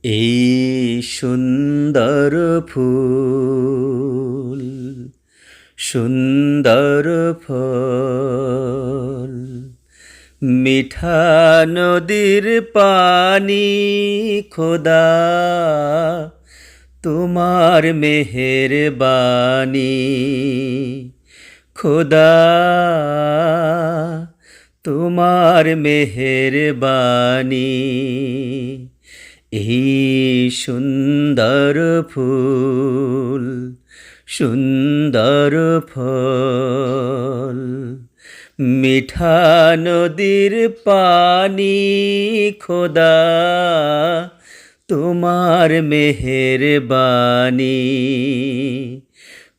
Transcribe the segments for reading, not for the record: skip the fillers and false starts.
এই সুন্দর ফুল, সুন্দর ফল, মিঠা নদীর পানি, খোদা তোমার মেহেরবানি, খোদা তোমার মেহেরবানি। এই সুন্দর ফুল, সুন্দর ফল, মিঠা নদীর পানি, খোদা তোমার মেহেরবানি,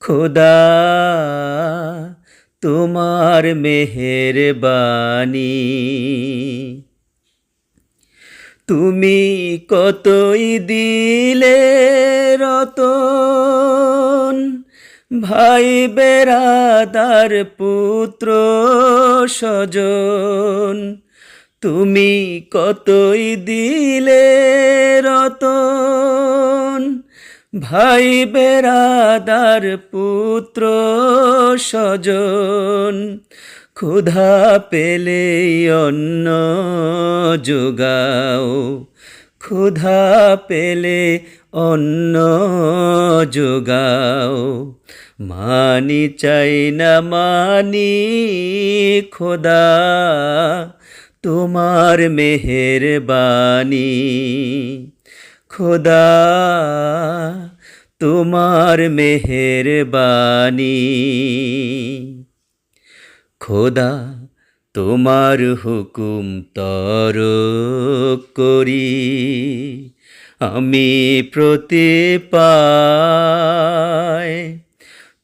খোদা তোমার মেহেরবানি। তুমি কতই দিলে রতন, ভাই বেরাদার পুত্র স্বজন। তুমি কতই দিলে রতন, ভাই বেরাদার পুত্র স্বজন। ক্ষুধা পেলে অন্ন যোগাও, ক্ষুধা পেলে অন্ন যোগাও। মানি চাই না মানি, খোদা তোমার মেহেরবানি, খোদা তোমার মেহেরবানি। খোদা তোমার হুকুম তরক করি, আমি প্রতি পাই।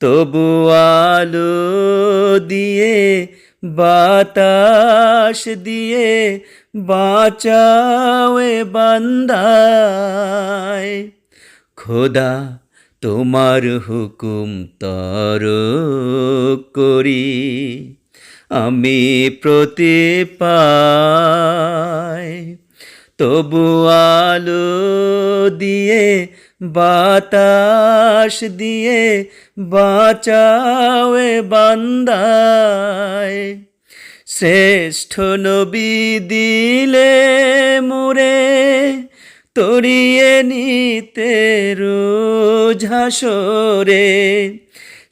তবু আলো দিয়ে বাতাস দিয়ে বাঁচাও এ বান্দায়। খোদা তোমার হুকুম তরক করি, আমি প্রতি পাই। তবু আলো দিয়ে বাতাস দিয়ে বাঁচাও এ বান্দায়। শ্রেষ্ঠ নবী দিলে মুরে, তরিয়ে নিতে রোজ হাসরে।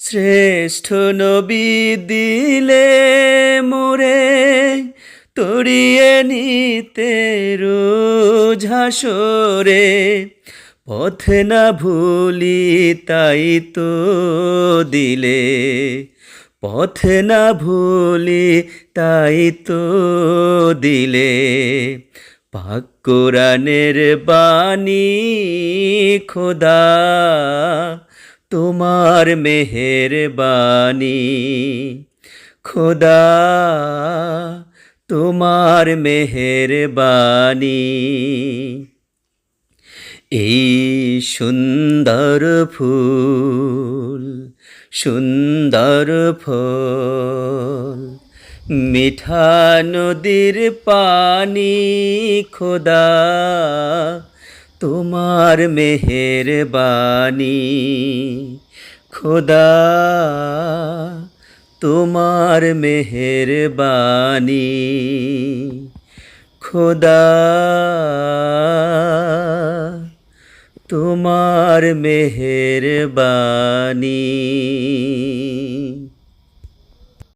শ্রেষ্ঠ নবী দিলে মোরে, তরিয়ে নিতে রোজ হাসরে। পথ না ভুলি তাই তো দিলে, পথ না ভুলি তাই তো দিলে। পাক কোরআনের বাণী, খোদা তোমার মেহেরবানি, খোদা তোমার মেহেরবানি। এই সুন্দর ফুল, সুন্দর ফল, মিঠা নদীর পানি, খোদা তোমার মেহেরবানি, খোদা তোমার মেহেরবানি, খোদা তোমার মেহেরবানি।